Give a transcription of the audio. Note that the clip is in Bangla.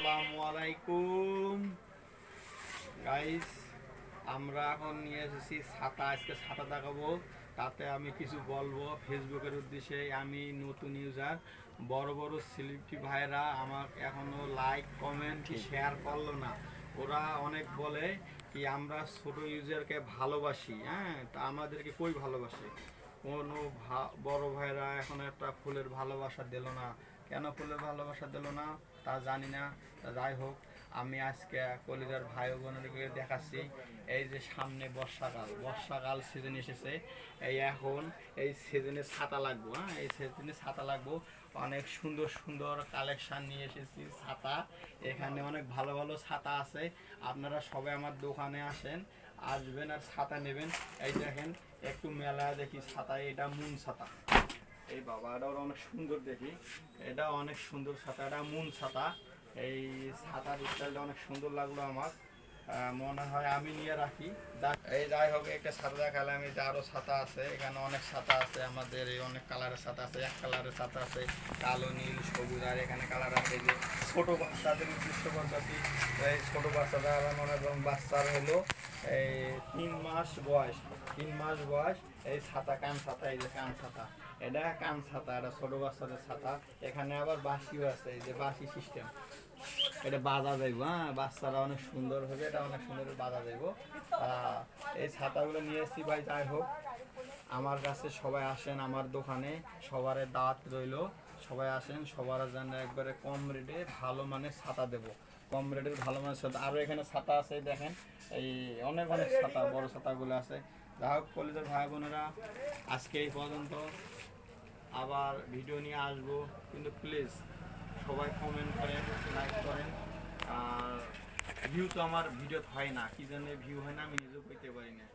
আসসালামু আলাইকুম গাইস। আমরা এখন নিয়ে এসেছি ছাতা। আজকে ছাতা দেখাবো, তাতে আমি কিছু বলবো ফেসবুকের উদ্দেশ্যে। আমি নতুন ইউজার, বড় বড় সেলিব্রিটি ভাইরা আমাকে এখনো লাইক কমেন্ট শেয়ার করলো না। ওরা অনেক বলে কি আমরা ছোট ইউজারকে ভালোবাসি, হ্যাঁ, তা আমাদেরকে কই ভালোবাসে? কোনো বড় ভাইরা এখন একটা ফুলের ভালোবাসা দিল না। কেন ফুলের ভালোবাসা দিল না তা জানি না। তা যাই হোক, আমি আজকে কলিজার ভাই বোনেরকে দেখাচ্ছি। এই যে সামনে বর্ষাকাল সিজন এসেছে। এখন এই সিজনে ছাতা লাগবো, হ্যাঁ, এই সিজনে ছাতা লাগবো। অনেক সুন্দর সুন্দর কালেকশন নিয়ে এসেছি ছাতা। এখানে অনেক ভালো ভালো ছাতা আছে। আপনারা সবাই আমার দোকানে আসবেন আর ছাতা নেবেন। এই দেখেন, একটু মেলা দেখি ছাতা। এটা মুন ছাতা। এই বাবা, এটা অনেক সুন্দর দেখি। এটা অনেক সুন্দর ছাতা, এটা মুন ছাতা। এই ছাতার স্টাইলটা অনেক সুন্দর লাগলো আমার। মনে হয় আমি নিয়ে রাখি। এই যাই হোক, একটা ছাতা দেখালাম। এই যে আরও ছাতা আছে, এখানে অনেক ছাতা আছে আমাদের। এই অনেক কালারের ছাতা আছে, এক কালারের ছাতা আছে, কালো নীল সবুজ। আর এখানে কালার আছে যে ছোটো বাচ্চাদের উদ্দেশ্য করতেছি। এই ছোটো বাচ্চারা মনে করেন বাচ্চার হলো এই 3 মাস বয়স। এই ছাতা, কান ছাতা, এই যে কান ছাতা, এটা কান ছাতা, এটা ছোট বাচ্চাদের ছাতা। এখানে আবার বাঁশিও আছে, এই যে বাঁশি সিস্টেম। এটা বাজা যাইব, হ্যাঁ, বাচ্চারা অনেক সুন্দর হবে, এটা অনেক সুন্দর বাজা যাইব। এই ছাতাগুলো নিয়ে এসেছি ভাই। যাই হোক, আমার কাছে সবাই আসেন, আমার দোকানে সবার দাওয়াত রইল। সবাই আসেন, সবার জন্য একবারে কম রেটে ভালো মানের ছাতা দেবো। কম রেটের ভালো মানের ছাতা। আরও এখানে ছাতা আছে, দেখেন, এই অনেক অনেক ছাতা, বড় ছাতাগুলো আছে। যাই হোক কলেজের ভাই বোনেরা, আজকে এই পর্যন্ত। আবার ভিডিও নিয়ে আসবো, কিন্তু প্লিজ সবাই কমেন্ট করেন, লাইক করেন। আর ভিউ তো আমার ভিডিওতে হয় না, কি জন্য ভিউ হয় না আমি নিজেও কইতে পারি না।